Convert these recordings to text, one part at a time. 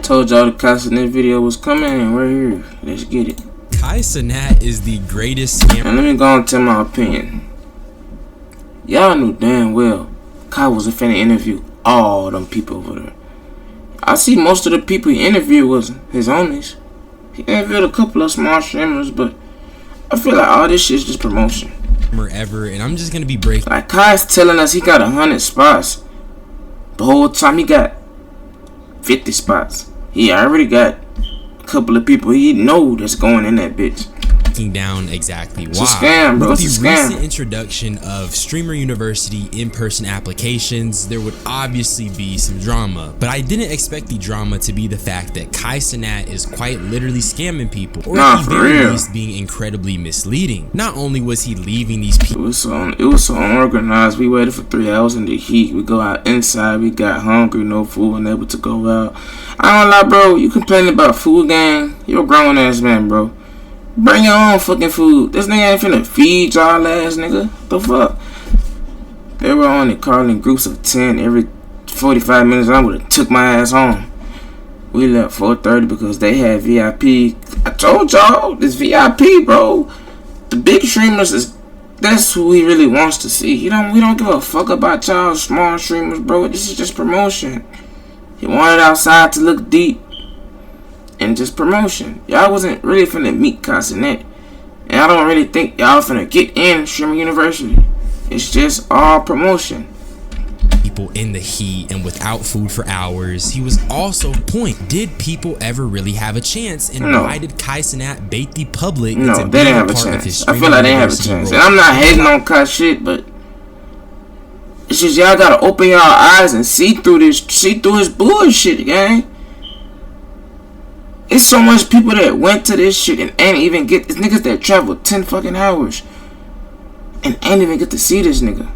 Told y'all the Kai Cenat video was coming. We're here. Let's get it. Kai Cenat is the greatest scammer. And let me go and tell my opinion. Y'all knew damn well Kai wasn't finna interview all them people over there. I see most of the people he interviewed was his homies. He interviewed a couple of small streamers, but I feel like all this shit's just promotion. Ever, and I'm just gonna be breaking. Like Kai's telling us he got 100 spots. The whole time he got 50 spots. He already got a couple of people he know that's going in that bitch. Down exactly why. It's a scam, bro. With it's a the scam. recent introduction of Streamer University in-person applications, there would obviously be some drama, but I didn't expect the drama to be the fact that Kai Cenat is quite literally scamming people, or at the very least being incredibly misleading. Not only was he leaving these people, it was so unorganized. We waited for 3 hours in the heat. We go out inside. We got hungry, no food, unable to go out. I don't lie, bro. You complaining about food, gang? You're a grown ass man, bro. Bring your own fucking food. This nigga ain't finna feed y'all ass, nigga. The fuck? They were only calling groups of 10 every 45 minutes. I would've took my ass home. We left 4:30 because they had VIP. I told y'all, this VIP, bro. The big streamers that's who he really wants to see. We don't give a fuck about y'all small streamers, bro. This is just promotion. He wanted outside to look deep. And just promotion. Y'all wasn't really finna meet Kai Cenat. And I don't really think y'all finna get in Streamer University. It's just all promotion. People in the heat and without food for hours. He was also point. Did people ever really have a chance? And why did Kai Cenat bait the public? No, they didn't have a chance. I feel like they didn't have a chance. And I'm not hating on Kai shit, but it's just y'all gotta open y'all eyes and see through his bullshit, gang. It's so much people that went to this shit and ain't even get this niggas that traveled 10 fucking hours and ain't even get to see this nigga.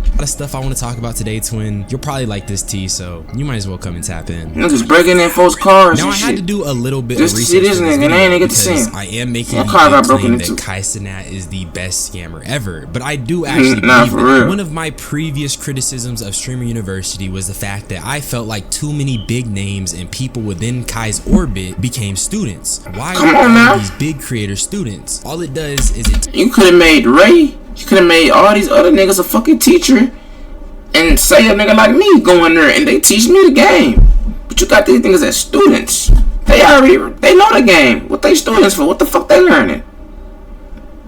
A lot of stuff I want to talk about today, twin. You'll probably like this, T, so you might as well come and tap in. Niggas breaking in folks' cars. Now and I had to do a little bit just of to research see this nigga, and I ain't get to see him. I am making a car got claim broken that Kai Cenat is the best scammer ever, but I do actually believe that. One of my previous criticisms of Streamer University was the fact that I felt like too many big names and people within Kai's orbit became students. Why are these big creators students? All it does is you could have made Ray. You could have made all these other niggas a fucking teacher. And say a nigga like me go in there and they teach me the game. But you got these niggas as students. They know the game. What they students for? What the fuck they learning?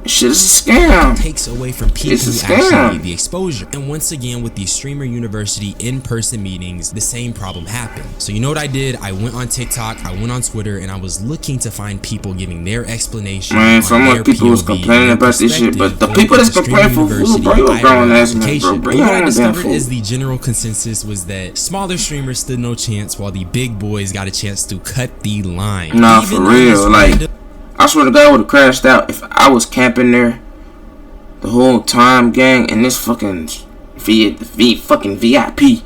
Shit is a scam. Takes away from people who actually need the exposure. And once again, with the Streamer University in-person meetings, the same problem happened. So you know what I did? I went on TikTok, I went on Twitter, and I was looking to find people giving their explanation. Man, some of people was complaining about this shit, but the people that's complaining for food, bro, you a grown ass man, bro. Bring your own damn food. As the general consensus was that smaller streamers stood no chance, while the big boys got a chance to cut the line. Nah, for real, like. I swear to God, I would have crashed out if I was camping there the whole time, gang, and this fucking fucking VIP.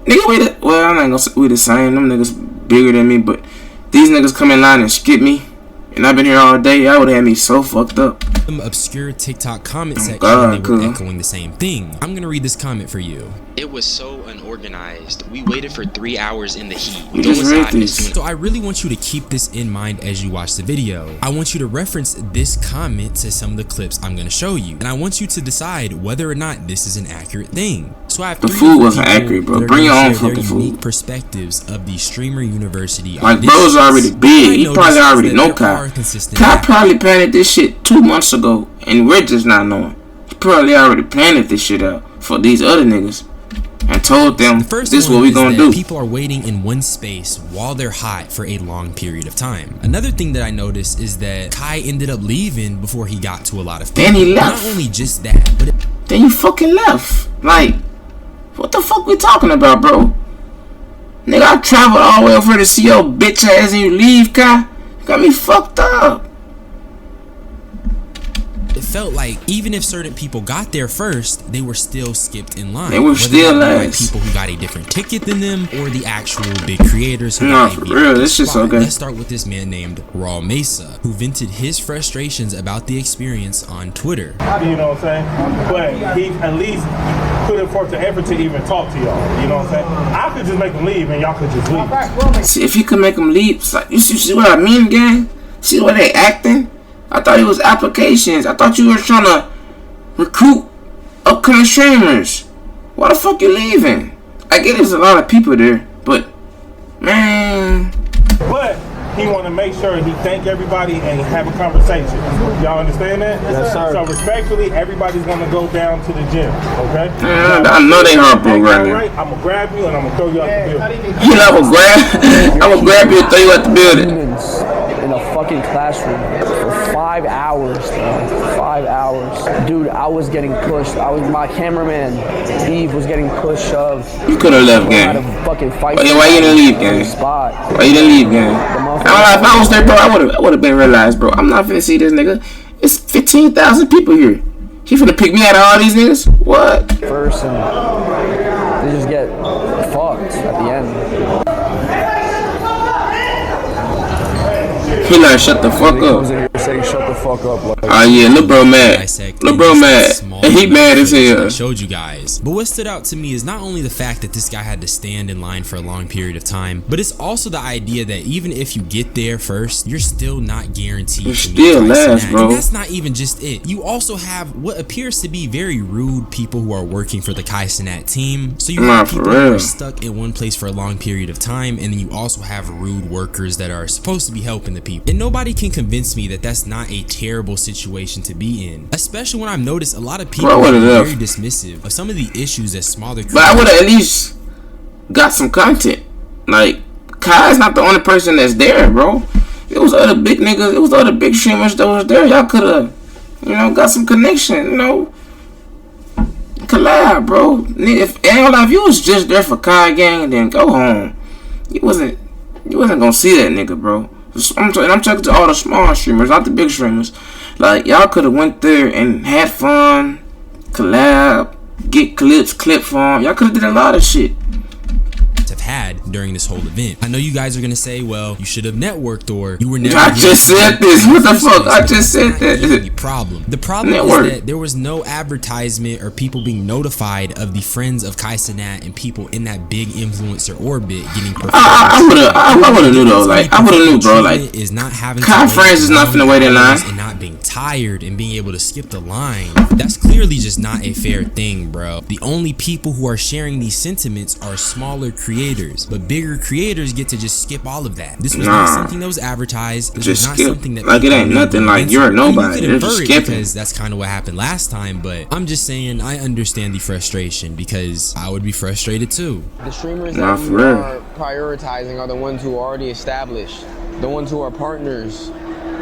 Nigga, I'm not gonna say we the same. Them niggas bigger than me, but these niggas come in line and skip me. And I've been here all day. Y'all would have had me so fucked up. Some obscure TikTok comment section, they were echoing the same thing. I'm gonna read this comment for you. It was so unorganized. We waited for 3 hours in the heat. You just read this. So I really want you to keep this in mind as you watch the video. I want you to reference this comment to some of the clips I'm gonna show you, and I want you to decide whether or not this is an accurate thing. So I have the food wasn't accurate, bro. Bring your own fucking food. Unique perspectives of the Streamer University. Like bro's already big. He probably already know Kai. Kai probably planted this shit 2 months ago, and we're just not knowing. He probably already planted this shit out for these other niggas. And told them this is what we gonna do. People are waiting in one space while they're hot for a long period of time. Another thing that I noticed is that Kai ended up leaving before he got to a lot of people. Then he left. Not only just that, but then you fucking left. Like, what the fuck we talking about, bro? Nigga, I traveled all the way over to see your bitch ass and you leave, Kai? Got me fucked up. felt like even if certain people got there first, they were still skipped in line. They were still last. People who got a different ticket than them, or the actual big creators who got for real, this shit's okay. Let's start with this man named Raw Mesa, who vented his frustrations about the experience on Twitter. You know what I'm saying? But he at least put forth the effort to even talk to y'all. You know what I'm saying? I could just make them leave and y'all could just leave. See, if you could make them leave, you see what I mean, gang? See the way they acting? I thought it was applications. I thought you were trying to recruit upcoming streamers. Why the fuck you leaving? I get there's a lot of people there, but man. But he want to make sure he thank everybody and have a conversation. Y'all understand that? Yes, sir. So respectfully, everybody's going to go down to the gym, okay? I know they heartbroken right now. Right, I'm going to grab you and I'm going to throw you out the building. You know, I'm going to grab you and throw you out the building. In a fucking classroom for 5 hours, bro. 5 hours. Dude, I was getting pushed. My cameraman, Eve, was getting pushed, shoved. You could have left, gang. Why you didn't leave, gang? Why you didn't leave, gang? If I was there, bro, I would have been realized, bro. I'm not finna see this nigga. It's 15,000 people here. He finna pick me out of all these niggas? What? First, and they just get fucked at the end. He like, shut the fuck up. Saying, shut the fuck up. Oh yeah, lil' bro mad. Lil' bro mad. And he mad as hell. I showed you guys. But what stood out to me is not only the fact that this guy had to stand in line for a long period of time, but it's also the idea that even if you get there first, you're still not guaranteed to still last, bro. And that's not even just it. You also have what appears to be very rude people who are working for the Kai Cenat team. So you have people who are stuck in one place for a long period of time, and then you also have rude workers that are supposed to be helping the people. And nobody can convince me that that's not a terrible situation to be in, especially when I've noticed a lot of people are very dismissive of some of the issues that smaller. But I would have at least got some content. Like, Kai's not the only person that's there, bro. It was other big niggas, it was other big streamers that was there. Y'all could have, you know, got some connection, you know. Collab, bro. If you was just there for Kai gang, then go home. You wasn't gonna see that nigga, bro. I'm talking to all the small streamers, not the big streamers. Like, y'all could have went there and had fun, collab, get clips, clip farm. Y'all could have did a lot of shit. Have had during this whole event. I know you guys are gonna say, well, you should have networked, or you were never. I just said this. What the fuck? I just said that. The problem is that there was no advertisement or people being notified of the friends of Kai Cenat and people in that big influencer orbit getting. I would have knew though. Like, I would have knew, bro. Like, is not having Kai friends is not finna wait in line and not being tired and being able to skip the line. That's clearly just not a fair thing, bro. The only people who are sharing these sentiments are smaller creators, but bigger creators get to just skip all of that. This was not something that was advertised. This was not something that like, it ain't nothing. Like, you're nobody. You just because that's kind of what happened last time. But I'm just saying, I understand the frustration because I would be frustrated too. The streamers that you are prioritizing are the ones who are already established, the ones who are partners,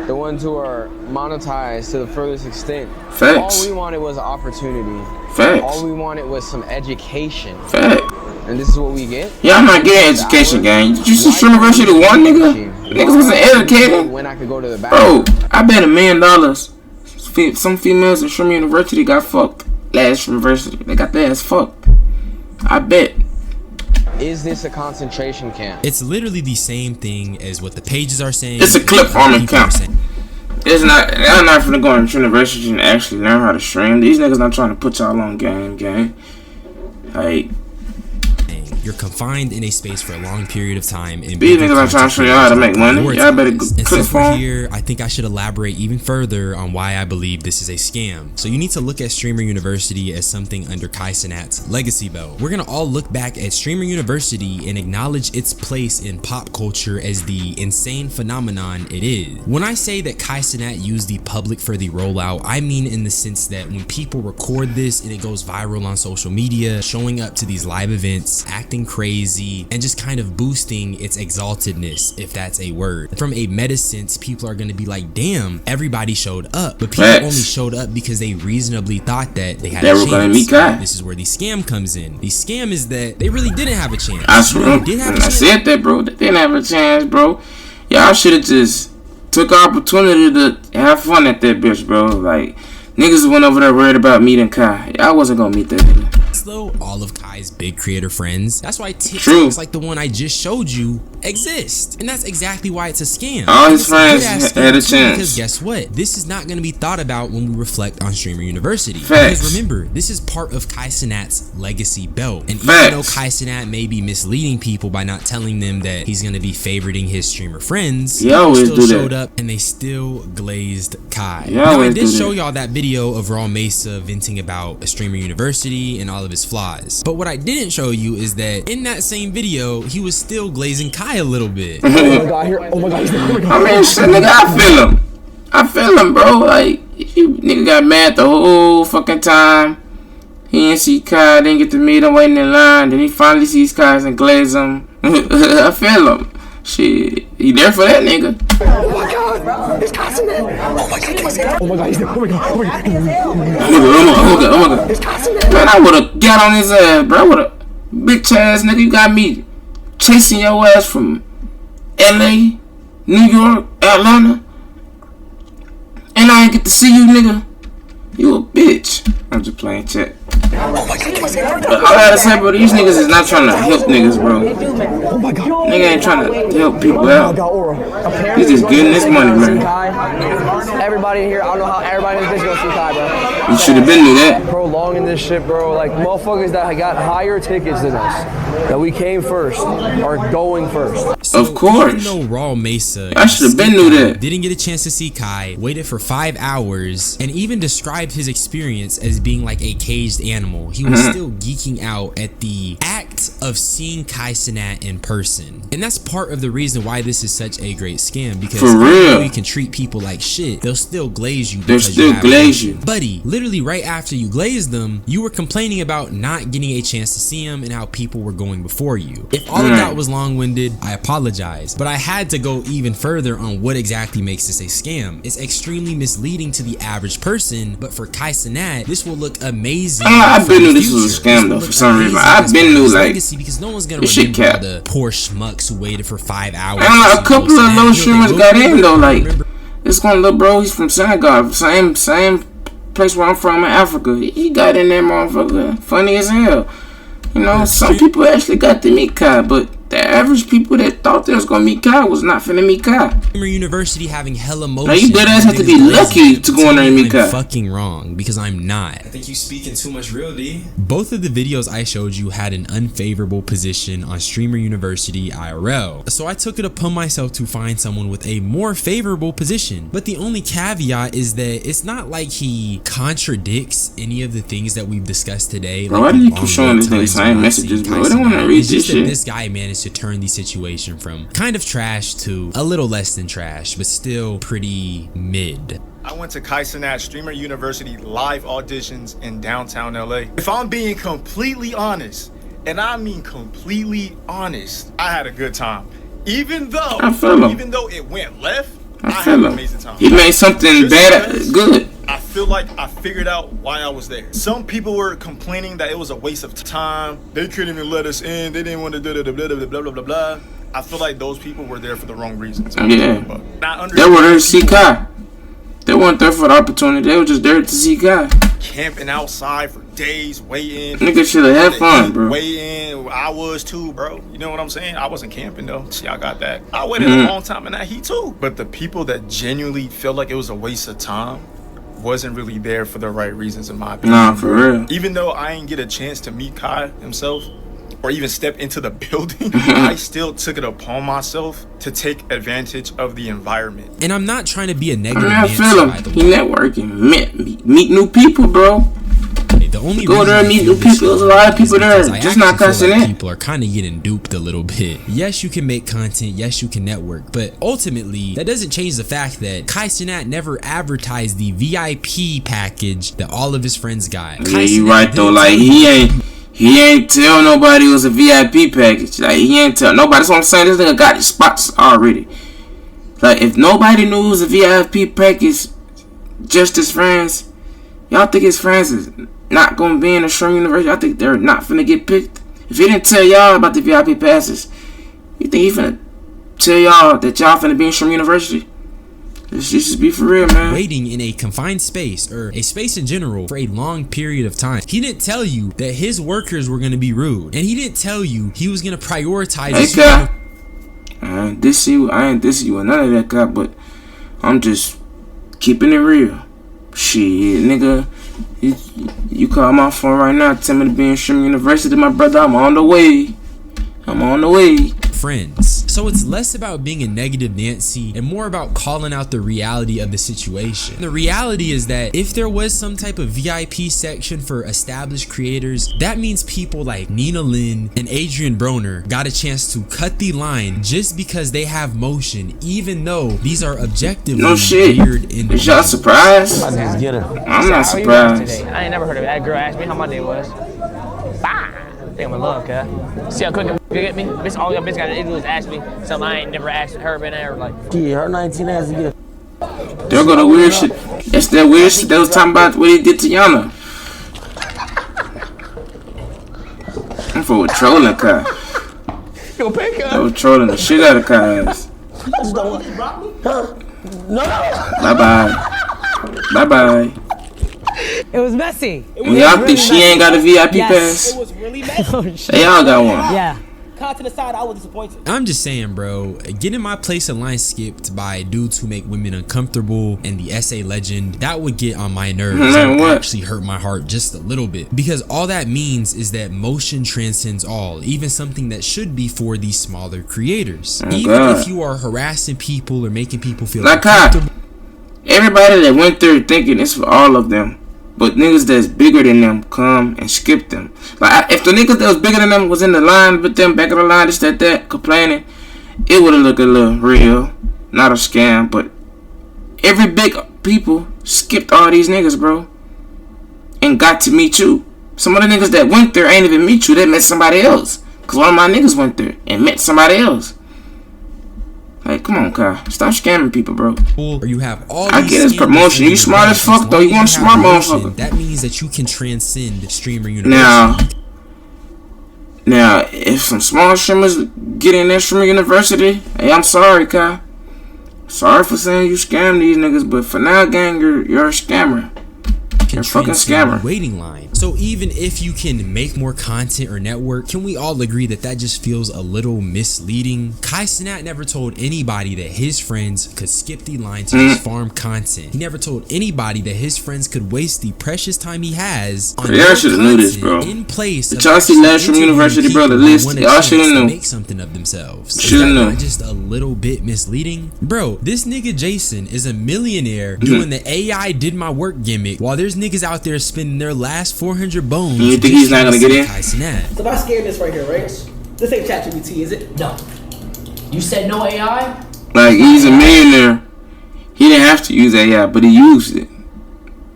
the ones who are monetized to the furthest extent. Facts. All we wanted was an opportunity. Facts. All we wanted was some education. Facts. And this is what we get? Yeah, I'm not getting education, gang. Did you see Streamerversity 1, nigga? Niggas wasn't educated. When I could go to the bathroom. Bro, I bet $1 million some females in Streamer University got fucked. Last University. They got their ass fucked. I bet. Is this a concentration camp? It's literally the same thing as what the pages are saying. It's a clip farming camp. It's not. I'm not finna go into university and actually learn how to stream. These niggas not trying to put y'all on game. Like, you're confined in a space for a long period of time. And these niggas are trying to show y'all how to make money. Y'all better click phone. Here, I think I should elaborate even further on why I believe this is a scam. So you need to look at Streamer University as something under Kai Cenat's legacy belt. We're gonna all look back at Streamer University and acknowledge its place in pop culture as the insane phenomenon it is. When I say that Kai Cenat used the public for the rollout, I mean in the sense that when people record this and it goes viral on social media, showing up to these live events, acting crazy, and just kind of boosting its exaltedness, if that's a word. From a meta sense, people are going to be like, damn, everybody showed up, but people only showed up because they reasonably thought that they had a chance. This is where the scam comes in. The scam is that they really didn't have a chance. I said that, bro. They didn't have a chance, bro. Y'all should have just took our opportunity to have fun at that bitch, bro. Like, Niggas went over there worried about meeting Kai. I wasn't gonna meet that nigga. Though all of Kai's big creator friends. That's why TikToks like the one I just showed you exist, and that's exactly why it's a scam. All his friends had a chance. Because guess what? This is not going to be thought about when we reflect on Streamer University. Facts. Because remember, this is part of Kai Cenat's legacy belt, and Facts. even though Kai Cenat may be misleading people by not telling them that he's going to be favoriting his streamer friends, he always still showed up and they still glazed Kai. Now I did show y'all that video of Raw Mesa venting about a Streamer University and all of his flaws, but what I didn't show you is that in that same video he was still glazing Kai a little bit. Oh my god, here. Oh my god, I mean, shit, nigga, I feel him, bro. Like, nigga got mad the whole fucking time. He didn't see Kai, didn't get to meet him, waiting in line. Then he finally sees Kai and glaze him. I feel him. Shit, he there for that nigga. Oh my god, it's Cassidy. Oh my god, oh my god, he's there. Oh my god, oh my god. Oh my god. It's Cassidy. Man, I would've got on his ass, bro. I would've, bitch ass nigga, you got me chasing your ass from LA, New York, Atlanta, and I ain't get to see you, nigga. You a bitch. I'm just playing chat. But all I gotta say, bro, these niggas is not trying to help niggas, bro. Oh my god. Nigga ain't trying to help people out. He's just getting this money, man. Everybody in here, I don't know how everybody in this bitch gonna see Kai, bro. You should have been knew that. Prolonging this shit, bro. Like, motherfuckers that got higher tickets than us, that we came first, are going first. So of course. Even though Raw Mesa, I should have been knew that. Didn't get a chance to see Kai, waited for 5 hours, and even described his experience as being like a caged animal. He was still geeking out at the act of seeing Kai Cenat in person. And that's part of the reason why this is such a great scam, because for real, you can treat people like shit, they'll still glaze you. They'll still glaze you. Buddy, literally right after you glazed them, you were complaining about not getting a chance to see him and how people were going before you. If all of that was long-winded, I apologize, but I had to go even further on what exactly makes this a scam. It's extremely misleading to the average person, but for Kai Cenat, this will look amazing. I've been knew this was a scam though, for some reason. I've been knew like because no one's gonna remember all the poor schmucks who waited for 5 hours. And like, a couple of low streamers got in though. Like, this one little bro, he's from Senegal, same place where I'm from in Africa. He got in there, motherfucker, funny as hell. You know, some people actually got to meet Kai, but the average people that thought they was gonna meet Kai was not finna meet Kai. University having hella motion. Now you dead ass have to be lucky to go in there and meet Kai. Fucking wrong, because I'm not. I think you speaking too much real, D. Both of the videos I showed you had an unfavorable position on Streamer University IRL, so I took it upon myself to find someone with a more favorable position. But the only caveat is that it's not like he contradicts any of the things that we've discussed today. Bro, why do you keep showing this nigga same messages, bro? I don't want to read this shit. This guy managed to turn the situation from kind of trash to a little less than trash, but still pretty mid. I went to Kai Cenat Streamer University live auditions in downtown LA. If I'm being completely honest, and I mean completely honest, I had a good time. Even though it went left, I had an amazing time. He made something bad good. I feel like I figured out why I was there. Some people were complaining that it was a waste of time. They couldn't even let us in. They didn't want to do blah, blah, blah, blah, blah, blah. I feel like those people were there for the wrong reasons. Yeah. They were there to see Kai. They weren't there for the opportunity. They were just there to see Kai. Camping outside for days, waiting. Niggas should have had fun, bro. Waiting. I was too, bro. You know what I'm saying? I wasn't camping, though. See, I got that. I waited a long time in that heat, too. But the people that genuinely felt like it was a waste of time wasn't really there for the right reasons, in my opinion. Nah, for real. Even though I didn't get a chance to meet Kai himself or even step into the building, I still took it upon myself to take advantage of the environment. And I'm not trying to be a negative I feel him. He networking, meet new people, bro. The only go there and meet new people. There's a lot of people there. Just not cussing in. People are kind of getting duped a little bit. Yes, you can make content. Yes, you can network. But ultimately, that doesn't change the fact that Kai Cenat never advertised the VIP package that all of his friends got. Yeah, you right though. Like he ain't tell nobody it was a VIP package. Like he ain't tell nobody. That's what I'm saying. This nigga got his spots already. Like if nobody knew it was a VIP package, just his friends, y'all think his friends is not gonna be in the Streamer University? I think they're not finna get picked. If he didn't tell y'all about the VIP passes, you think he finna tell y'all that y'all finna be in Streamer University? Let's just be for real, man. Waiting in a confined space, or a space in general, for a long period of time. He didn't tell you that his workers were gonna be rude, and he didn't tell you he was gonna prioritize. Hey, Kai, I ain't diss you with none of that, Kai, but I'm just keeping it real. Shit, nigga, you call my phone right now, tell me to be in Streamer University, my brother. I'm on the way. Friends. So it's less about being a negative Nancy and more about calling out the reality of the situation. The reality is that if there was some type of VIP section for established creators, that means people like Nina Lynn and Adrian Broner got a chance to cut the line just because they have motion, even though these are objectively weird individuals. Is y'all surprised? I'm not surprised. I ain't never heard of it. That girl asked me how my day was. Bye. I think I'm in love, cuz. See how quick you get me? Bitch, all your bitch gotta do is ask me something I ain't never asked her, been there, like. Gee, her 19 has to get. They'll go to weird shit. That's that weird shit they was talking about what he did to Yana. I'm for trolling Kai. Yo, pick up. I was trolling the shit out of Kai's. No. Bye bye. It was messy. And y'all think she ain't got a VIP pass? It was really messy. They all got one. Yeah. To the side, I was disappointed. I'm just saying, bro, getting my place in line skipped by dudes who make women uncomfortable and the SA legend, that would get on my nerves. That would actually hurt my heart just a little bit, because all that means is that motion transcends all, even something that should be for these smaller creators. Even if you are harassing people or making people feel uncomfortable. Everybody that went there thinking it's for all of them, but niggas that's bigger than them come and skip them. Like, if the niggas that was bigger than them was in the line with them, back of the line, this, that, complaining, it would have looked a little real. Not a scam, but every big people skipped all these niggas, bro. And got to meet you. Some of the niggas that went there ain't even meet you. They met somebody else. Because one of my niggas went there and met somebody else. Like, come on, Kai. Stop scamming people, bro. Or you have all I get his promotion. You smart as fuck, though. You want a smart motherfucker. That means that you can transcend Streamer University. Now, if some small streamers get in that Streamer University, hey, I'm sorry, Kai. Sorry for saying you scam these niggas, but for now, gang, you're a scammer. You're a fucking scammer. Waiting line. So even if you can make more content or network, can we all agree that that just feels a little misleading? Kai Cenat never told anybody that his friends could skip the line to just farm content. He never told anybody that his friends could waste the precious time he has on y'all should have knew this, bro. In place the Chelsea National University, bro, the list, y'all should have known. Make something of themselves. Should have known. Just a little bit misleading, bro. This nigga Jason is a millionaire doing the AI did my work gimmick, while there's niggas out there spending their last 400 bones. You think he's not gonna get in? So if I scan this right here, right? This ain't ChatGPT, is it? No. You said no AI? Like, he's a millionaire. He didn't have to use AI, but he used it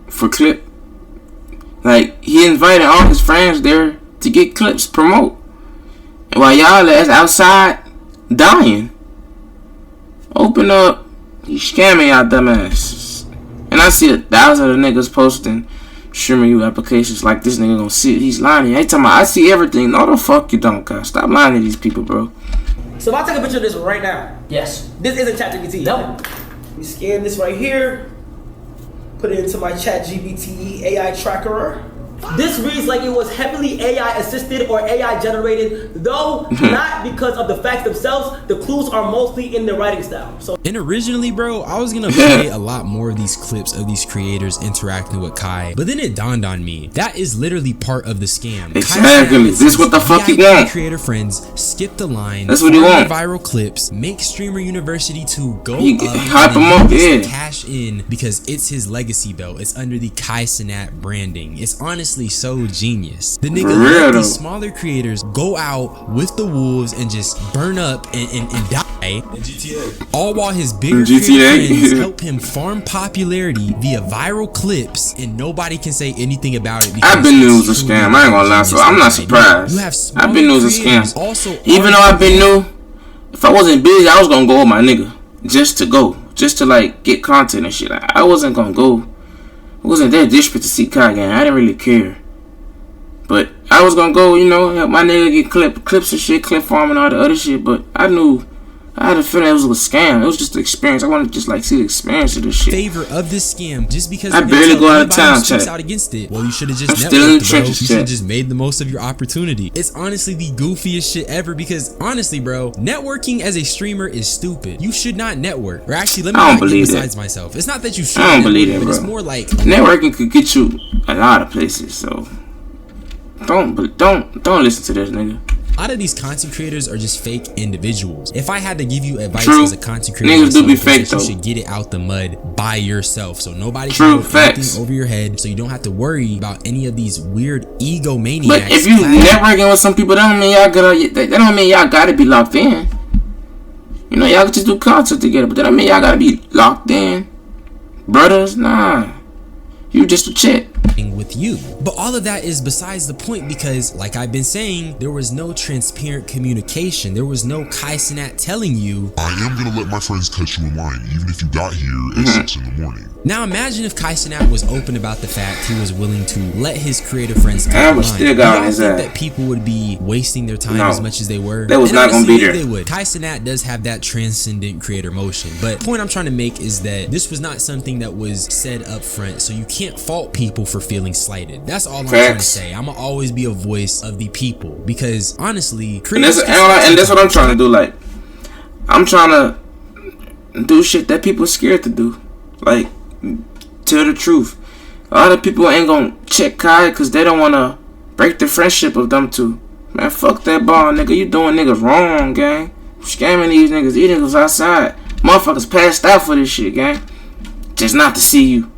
for clip. Like, he invited all his friends there to get clips, promote. And while y'all is outside dying, open up, he's scamming y'all dumbasses. And I see 1,000 of the niggas posting Streamer U applications like this nigga gonna see it. He's lying. I talking about I see everything. No, the fuck you don't, guys. Stop lying to these people, bro. So if I take a picture of this right now, yes, this isn't ChatGPT. No. We scan this right here, put it into my ChatGPT AI tracker. This reads like it was heavily AI assisted or AI generated, though not because of the facts themselves. The clues are mostly in the writing style. So, and originally, bro, I was gonna play a lot more of these clips of these creators interacting with Kai, but then it dawned on me that is literally part of the scam. Exactly. This is what the fuck he want. Creator friends skip the line. That's what he want. Viral clips make Streamer University to go hype him up, yeah. Cash in because it's his legacy belt. It's under the Kai Cenat branding. It's honestly so genius. The nigga let these smaller creators go out with the wolves and just burn up and die. All while his bigger friends help him farm popularity via viral clips, and nobody can say anything about it. I've been new as a scam. I ain't gonna lie, so I'm not surprised. I've been new as a scam. Even though I've been new, if I wasn't busy, I was gonna go with my nigga just to like get content and shit. Like, I wasn't gonna go. I wasn't that desperate to see Kai game. I didn't really care. But I was gonna go, you know, help my nigga get clips and shit, clip farm and all the other shit. But I knew I had a feeling it was a scam. It was just the experience. I wanted to just like see the experience of this shit. Favor of this scam just because I barely go out of town, chat. Out against it. Well, you should have just networked, bro. You should have just made the most of your opportunity. It's honestly the goofiest shit ever because honestly, bro, networking as a streamer is stupid. You should not network. Or actually, let me not get besides myself. It's not that you should. I don't believe it, bro. It's more like networking could get you a lot of places. So don't listen to this nigga. A lot of these content creators are just fake individuals. If I had to give you advice True. as a content creator, niggas do be fake though. You should get it out the mud by yourself, so nobody True. can put anything over your head, so you don't have to worry about any of these weird egomaniacs. But if you networking with some people, that don't mean y'all gotta be locked in. You know, y'all can just do content together, but that don't mean y'all gotta be locked in. Brothers, nah. You just a chat with you. But all of that is besides the point because, like I've been saying, there was no transparent communication. There was no Kai Cenat telling you, I am gonna let my friends cut you in line, even if you got here at 6 in the morning. Now imagine if Kai Cenat was open about the fact he was willing to let his creative friends cut I would still got his ass. That people would be wasting their time as much as they were. That was not gonna be there. They would. Kai Cenat does have that transcendent creator motion, but the point I'm trying to make is that this was not something that was said up front, so you can't fault people for feeling slighted. That's all I'm trying to say. I'm gonna always be a voice of the people because honestly, and that's what I'm trying to do. Like, I'm trying to do shit that people are scared to do. Like, tell the truth. A lot of people ain't gonna check Kai because they don't want to break the friendship of them two. Man, fuck that ball, nigga. You doing niggas wrong, gang. Scamming these niggas. These niggas outside. Motherfuckers passed out for this shit, gang. Just not to see you.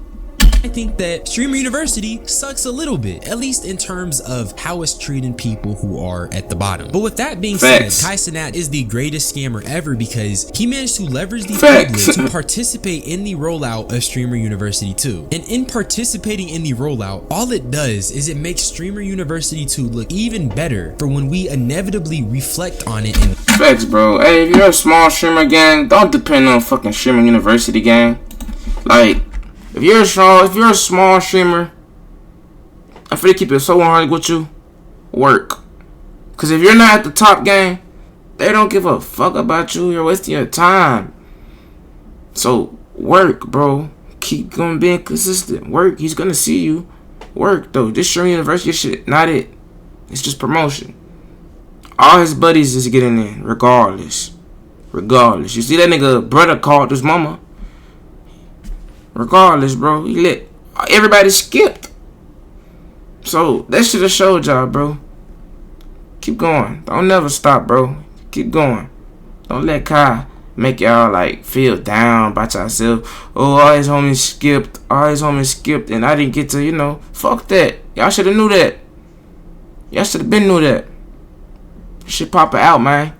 I think that Streamer University sucks a little bit, at least in terms of how it's treating people who are at the bottom. But with that being said, Kai Cenat is the greatest scammer ever because he managed to leverage the public to participate in the rollout of Streamer University 2. And in participating in the rollout, all it does is it makes Streamer University 2 look even better for when we inevitably reflect on it. Facts, bro. Hey, if you're a small streamer, gang, don't depend on fucking Streamer University, gang. Like, if you're a small streamer, I'm finna keep it so 100 with you, work. Cause if you're not at the top, gang, they don't give a fuck about you. You're wasting your time. So work, bro. Keep going being consistent. Work. He's gonna see you. Work though. This Streamer University shit, not it. It's just promotion. All his buddies is getting in, regardless. Regardless. You see that nigga brother called his mama. Regardless, bro, he lit. Everybody skipped. So that should have showed y'all, bro. Keep going. Don't never stop, bro. Keep going. Don't let Kai make y'all like feel down about yourself. Oh, all his homies skipped. All his homies skipped, and I didn't get to, you know. Fuck that. Y'all should have knew that. Y'all should have been knew that. Shit popping out, man.